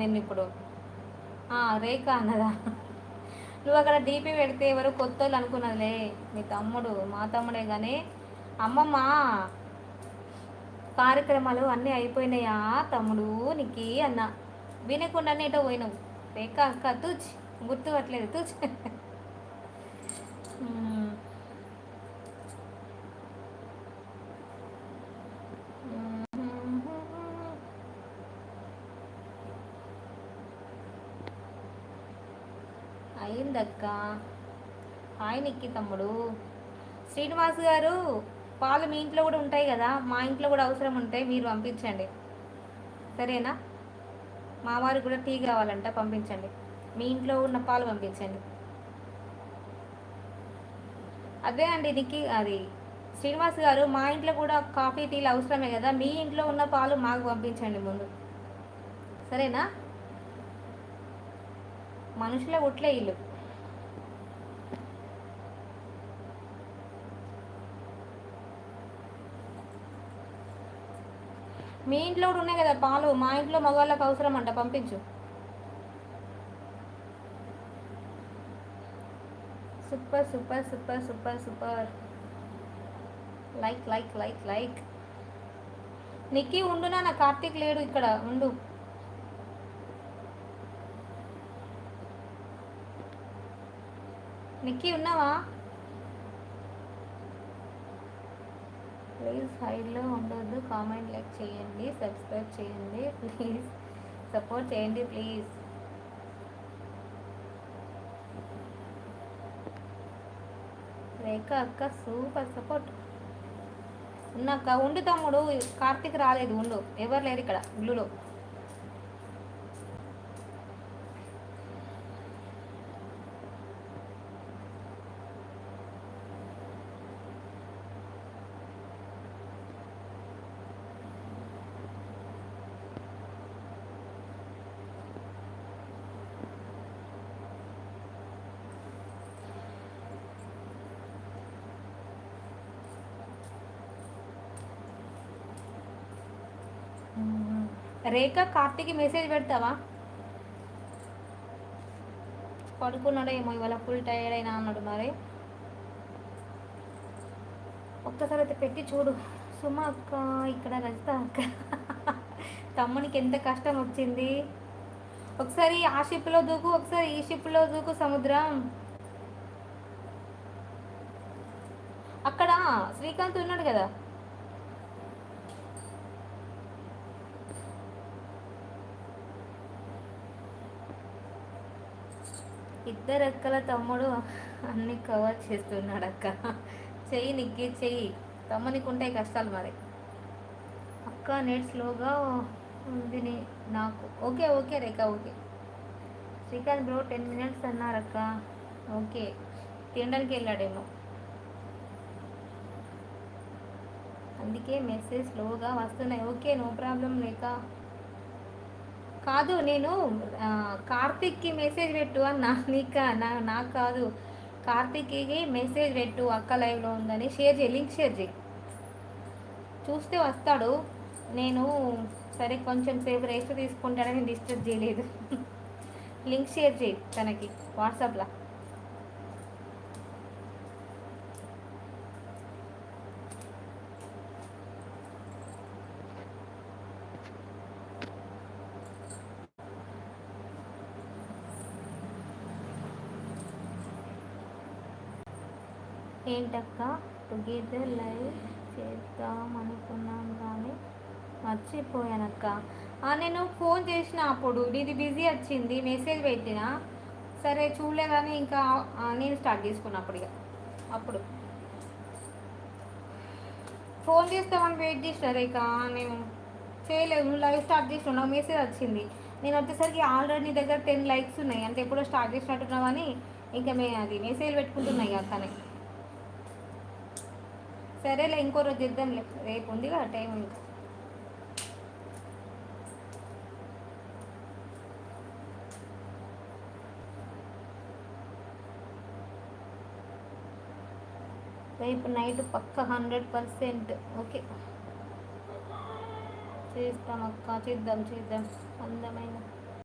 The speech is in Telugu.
నేను ఇప్పుడు రేఖ అన్నదా. నువ్వు అక్కడ డీపీ పెడితే ఎవరు కొత్త వాళ్ళు అనుకున్నదిలే. మీ తమ్ముడు మా తమ్ముడే కానీ అమ్మమ్మ కార్యక్రమాలు అన్నీ అయిపోయినాయా తమ్ముడు నీకి అన్న. వినకుండానే ఏటో పోయినావు. రేఖ అక్క తూచ్ గుర్తు పట్టలేదు తూచ్. అయిందక్క. హాయ్ నిక్కి తమ్ముడు. శ్రీనివాస్ గారు పాలు మీ ఇంట్లో కూడా ఉంటాయి కదా, మా ఇంట్లో కూడా అవసరం ఉంటాయి, మీరు పంపించండి సరేనా. మా వారికి కూడా టీ కావాలంట, పంపించండి. మీ ఇంట్లో ఉన్న పాలు పంపించండి. అదే అండి నిక్కి అది శ్రీనివాస్ గారు, మా ఇంట్లో కూడా కాఫీ టీలు అవసరమే కదా, మీ ఇంట్లో ఉన్న పాలు మాకు పంపించండి ముందు సరేనా. మనుషుల ఉట్లే ఇల్లు. మీ ఇంట్లో కూడా ఉన్నాయి కదా పాలు, మా ఇంట్లో మగవాళ్ళకి అవసరం అంట, పంపించు. Super super super super super. Like like like like. Nikki ఉండునా, నా కార్తీక్ లేడు ఇక్కడ, ఉండు. నిక్కి ఉన్నావా? ప్లీజ్ హైడ్లో ఉండొద్దు, కామెంట్ లైక్ చేయండి, సబ్స్క్రైబ్ చేయండి ప్లీజ్, సపోర్ట్ చేయండి ప్లీజ్. రేఖ అక్క సూపర్ సపోర్ట్. ఉన్నాక ఉండు తమ్ముడు, కార్తీక్ రాలేదు, ఉండు, ఎవరు లేరు ఇక్కడ ఇల్లులో. రేఖ కార్తీకి మెసేజ్ పెడతావా? పడుకున్నాడో ఏమో, ఇవాళ ఫుల్ టైర్డ్ అయినా అన్నాడు మరి. ఒక్కసారి అయితే పెట్టి చూడు. సుమ అక్క ఇక్కడ, రజిత అక్క. తమ్మునికి ఎంత కష్టం వచ్చింది. ఒకసారి ఆ షిప్లో దూకు, ఒకసారి ఈ షిప్లో దూకు సముద్రం. అక్కడ శ్రీకాంత్ ఉన్నాడు కదా. ఇద్దరు అక్కల తమ్ముడు అన్ని కవర్ చేస్తున్నాడు అక్క. చెయ్యి నిగ్గి చెయ్యి, తమ్మునికి ఉంటాయి కష్టాలు మరి. అక్క నెట్ స్లోగా ఉంది నాకు. Okay okay Rekha okay. Srikanth bro 10 minutes అన్నారక్క. ఓకే, తినడానికి వెళ్ళాడేమో, అందుకే మెసేజ్ స్లోగా వస్తున్నాయి. Okay no problem Rekha. కాదు నేను కార్తిక్కి మెసేజ్ పెట్టు అన్న, నీకా నాకు కాదు, కార్తిక్కి మెసేజ్ పెట్టు అక్క లైవ్లో ఉందని, షేర్ చేయి, లింక్ షేర్ చేయి, చూస్తే వస్తాడు. నేను సరే కొంచెం సేపు రెస్ట్ తీసుకుంటానని డిస్టర్బ్ చేయలేదు. లింక్ షేర్ చేయి తనకి వాట్సాప్లో. ఏంటక్క టుగెదర్ లైవ్ చేద్దాం అనుకున్నాం కానీ మర్చిపోయానక్క. నేను ఫోన్ చేసిన అప్పుడు ఇది బిజీ వచ్చింది, మెసేజ్ పెట్టిన, సరే చూడలే కానీ ఇంకా నేను స్టార్ట్ చేసుకున్నప్పుడు ఇక అప్పుడు ఫోన్ చేస్తామని వెయిట్ చేసినారు. ఇక నేను చేయలేదు, నువ్వు లైవ్ స్టార్ట్ చేసినావు, నాకు మెసేజ్ వచ్చింది. నేను వచ్చేసరికి ఆల్రెడీ నీ దగ్గర 10 likes ఉన్నాయి, అంటే ఎప్పుడో స్టార్ట్ చేసినట్టున్నావు అని ఇంకా అది మెసేజ్ పెట్టుకుంటున్నాయి అక్కనే. సరేలే ఇంకో రోజు చేద్దాంలే, రేపు ఉంది కదా టైం. ఇంకా రేపు నైట్ పక్క 100%. ఓకే చేస్తాం అక్క, చేద్దాం చేద్దాం అందమైన